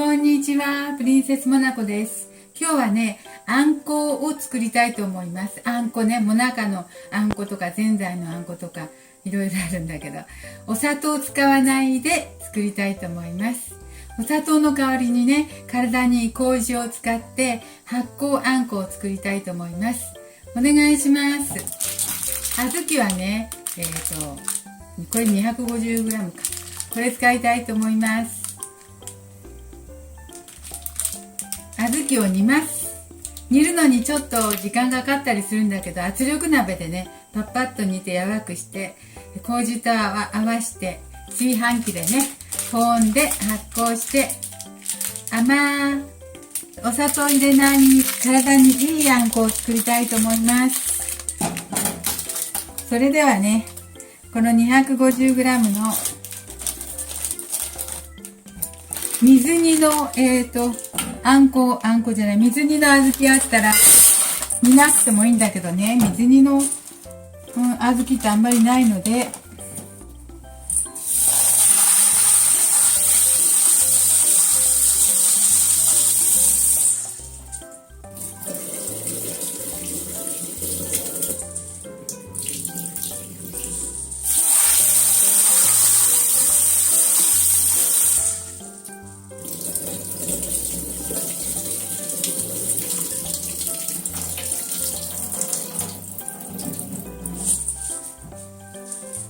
こんにちは、プリンセスモナコです。今日はね、あんこを作りたいと思います。あんこね、もなかのあんことか、ぜんざいのあんことか、いろいろあるんだけど、お砂糖を使わないで作りたいと思います。お砂糖の代わりにね、体に麹を使って発酵あんこを作りたいと思います。お願いします。小豆はね、これ 250g か。これ使いたいと思います。小豆を煮ます。煮るのにちょっと時間がかかったりするんだけど、圧力鍋でね、パッパッと煮て柔らくして、麹と合わして、炊飯器でね、保温で発酵して、お砂糖入れない体にいいあんこを作りたいと思います。それではね、この 250g の水煮の水煮の小豆あったら煮なくてもいいんだけどね、水煮の、小豆ってあんまりないので、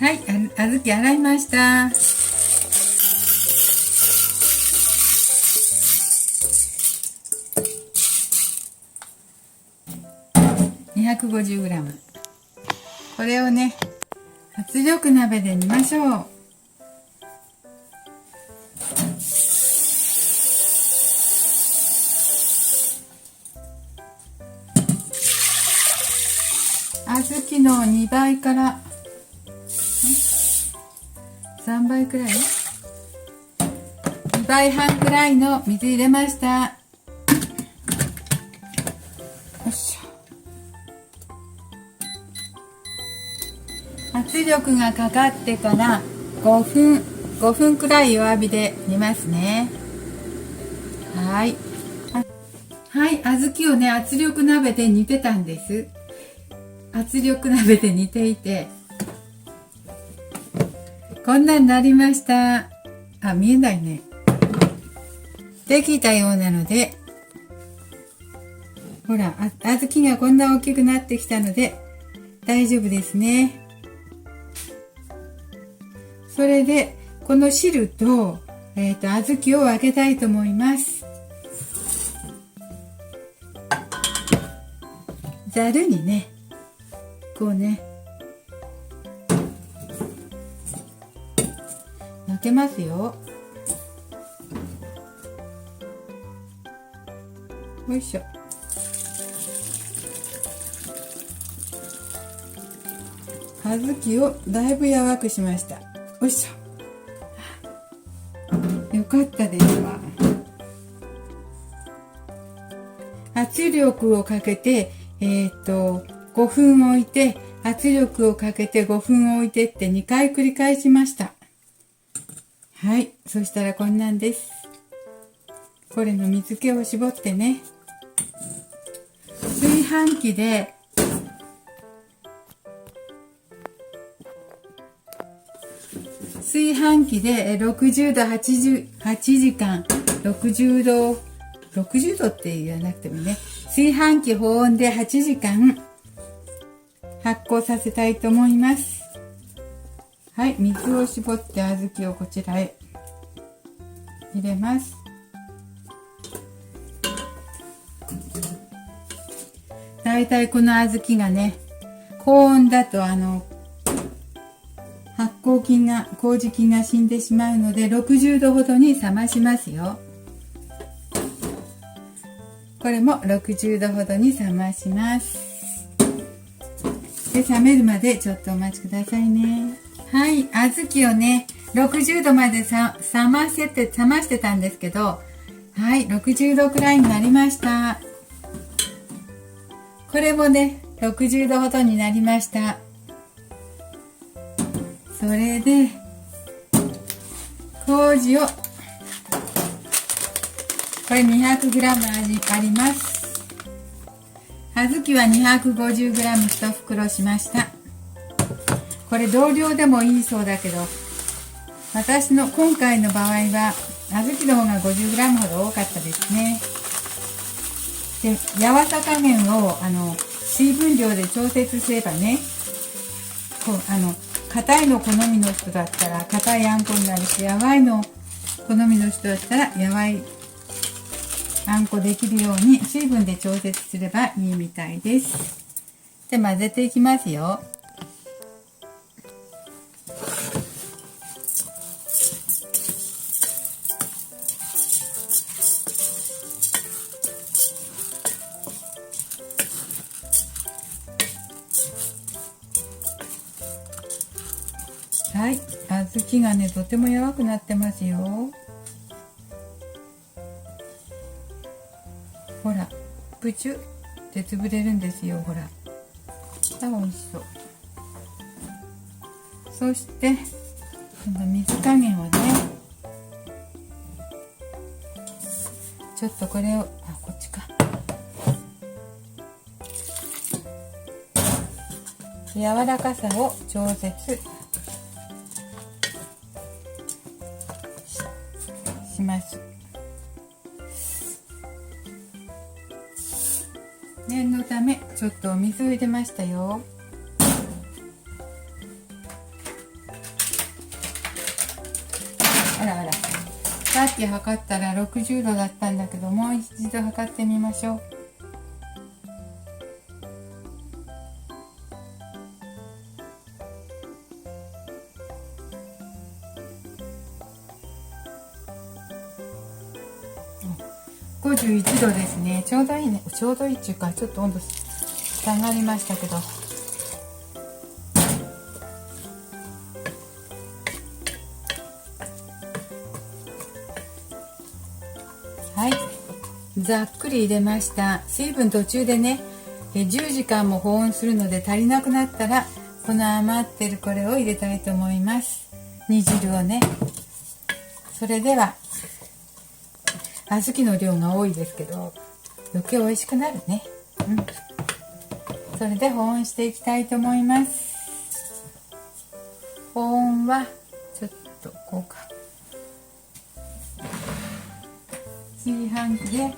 はい、小豆洗いました。250g。これをね、圧力鍋で煮ましょう。小豆の2倍から3倍くらい ?2 倍半くらいの水入れました。よいしょ。圧力がかかってから5分くらい弱火で煮ますね。はい。はい、小豆をね、圧力鍋で煮てたんです。圧力鍋で煮ていて、こんなになりました。見えないね。できたようなので、ほら、小豆がこんな大きくなってきたので、大丈夫ですね。それで、この汁と、小豆を分けたいと思います。ざるにね、こうね、分けますよ。よいしょ。小豆をだいぶ柔らくしました。よいしょ。よかったですわ。圧力をかけて、5分置いて、圧力をかけて5分置いてって2回繰り返しました。はい。そしたらこんなんです。これの水気を絞ってね。炊飯器で、60度8時間、60度って言わなくてもね、炊飯器保温で8時間発酵させたいと思います。はい、水を絞って小豆をこちらへ入れます。だいたいこの小豆がね、高温だと発酵菌が、麹菌が死んでしまうので、60度ほどに冷ましますよ。これも60度ほどに冷まします。で、冷めるまでちょっとお待ちくださいね。はい、小豆をね、60度まで冷ましてたんですけど、はい、60度くらいになりました。これもね、60度ほどになりました。それで、麹をこれ 200g あります。小豆は 250g 1袋しました。これ同量でもいいそうだけど、私の今回の場合は小豆の方が 50g ほど多かったですね。で、柔さ加減を水分量で調節すればね、硬いの好みの人だったら硬いあんこになるし、やわいの好みの人だったらやわいあんこできるように水分で調節すればいいみたいです。で、混ぜていきますよ。はい、小豆がねとても柔くなってますよ。ほら、プチュって潰れるんですよ。ほら、美味しそう。そして今度水加減をね、ちょっとこれをこっちか、柔らかさを調節します。念のためちょっとお水を入れましたよ。あらあら、さっき測ったら60度だったんだけど、もう一度測ってみましょう。51度ですね。ちょうどいいね。ちょうどいいっていうか、ちょっと温度下がりましたけど。はい。ざっくり入れました。水分途中でね、10時間も保温するので足りなくなったら、この余ってるこれを入れたいと思います。煮汁をね。それでは、小豆の量が多いですけど余計美味しくなるね。それで保温していきたいと思います。保温はちょっとこうか、炊飯器で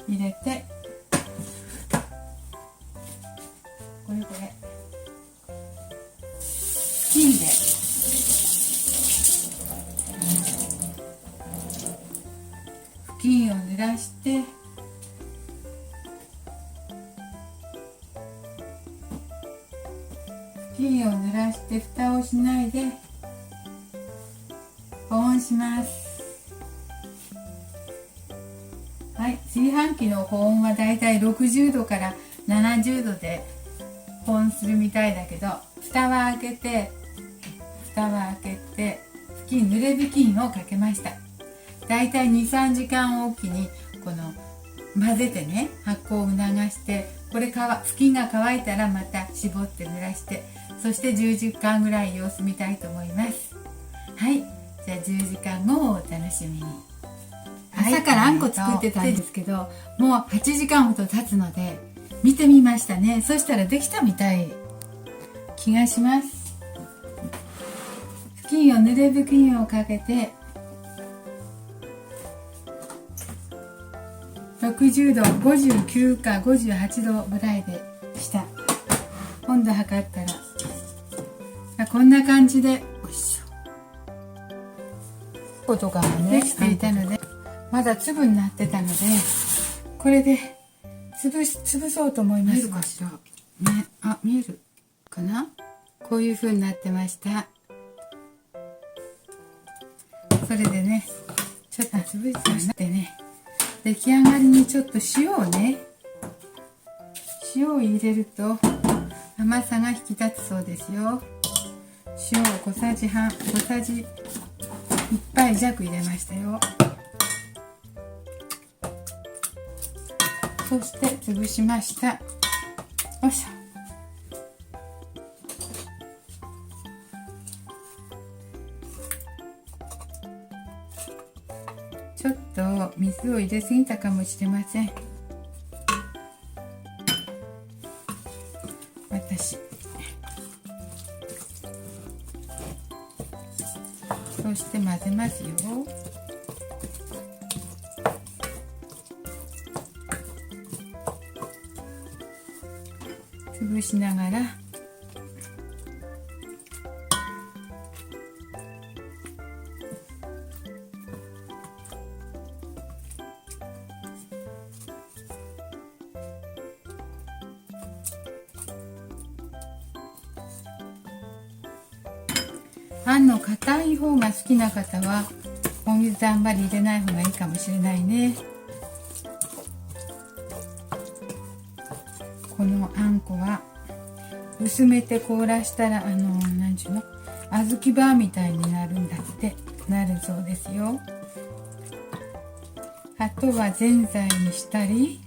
入れて、これ布巾で布巾を濡らして、布巾を濡らして蓋をしないで保温します。はい、炊飯器の保温はだいたい60度から70度で保温するみたいだけど、蓋は開けて布巾、濡れ布巾をかけました。だいたい 2,3 時間おきにこの混ぜてね、発酵を促して、これ布巾が乾いたらまた絞って濡らして、そして10時間ぐらい様子見たいと思います。はい、じゃあ10時間後をお楽しみに。朝からあんこ作ってたんですけど、もう8時間ほど経つので見てみましたね。そしたらできたみたい気がします。濡れ布巾をかけて60度、59か58度ぐらいでした。温度測ったらこんな感じで、おいしょことかもねできていたので、まだ粒になってたので、これで潰そうと思います。見えるかしらね。見えるかな。こういう風になってました。それでね、ちょっと潰してね、出来上がりにちょっと塩を入れると甘さが引き立つそうですよ。塩を小さじ1杯弱入れましたよ。そして潰しました。よいしょ。ちょっと水を入れすぎたかもしれません。私そして混ぜますよ。潰しながらあんの硬い方が好きな方はお水あんまり入れない方がいいかもしれないね。このあんこは薄めて凍らしたら何ちゅうの、小豆バーみたいになるんだってなるそうですよ。あとはぜんざいにしたり、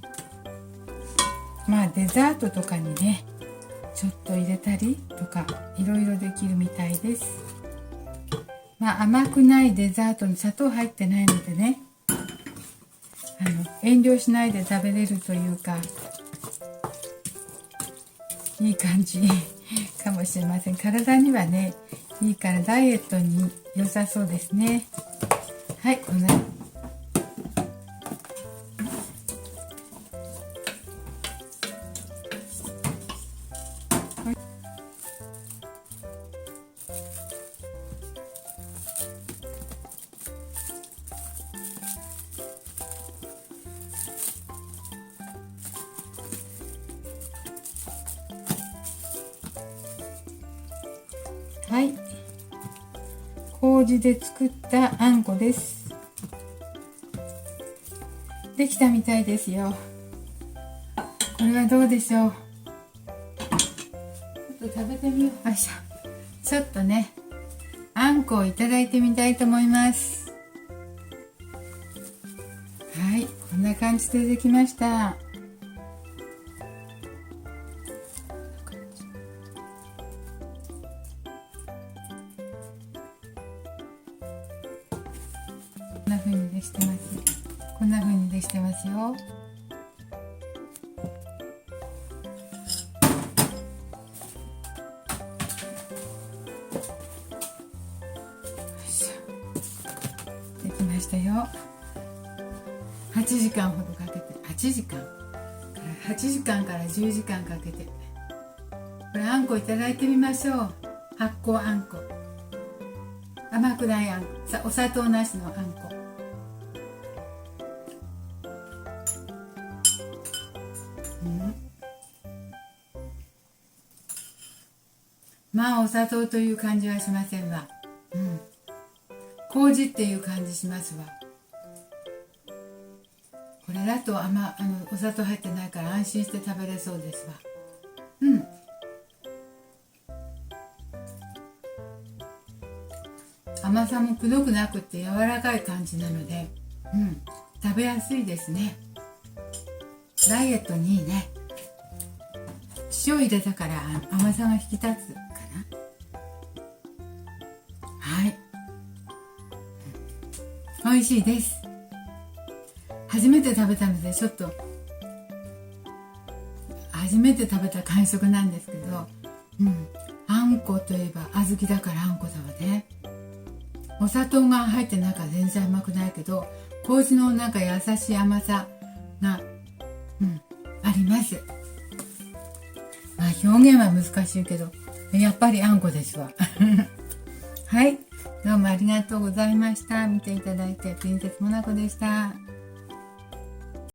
まあデザートとかにねちょっと入れたりとかいろいろできるみたいです。まあ甘くないデザートに砂糖入ってないのでね、遠慮しないで食べれるというか、いい感じかもしれません。体にはねいいからダイエットに良さそうですね。はい、こんなはい、麹で作ったあんこです。できたみたいですよ。これはどうでしょう。ちょっと食べてみよう。よいしょ。ちょっとねあんこをいただいてみたいと思います。はい、こんな感じでできました。こんな風にでしてます。こんな風にでしてますよ。できましたよ。8時間ほどかけて、8時間から10時間かけて、これあんこいただいてみましょう。発酵あんこ、甘くないあんこ、お砂糖なしのあんこ。まあお砂糖という感じはしませんわ。麹っていう感じしますわ。これだとお砂糖入ってないから安心して食べれそうですわ。甘さもくどくなくって柔らかい感じなので、食べやすいですね。ダイエットにいいね。塩入れたから甘さが引き立つかな。はい、美味しいです。初めて食べたのでちょっと初めて食べた感触なんですけど、あんこといえば小豆だからあんこだわね。お砂糖が入ってなんか全然甘くないけど、麹のなんか優しい甘さが、あります。まあ表現は難しいけどやっぱりあんこですわはい、どうもありがとうございました。見ていただいてプリンセスモナコでした。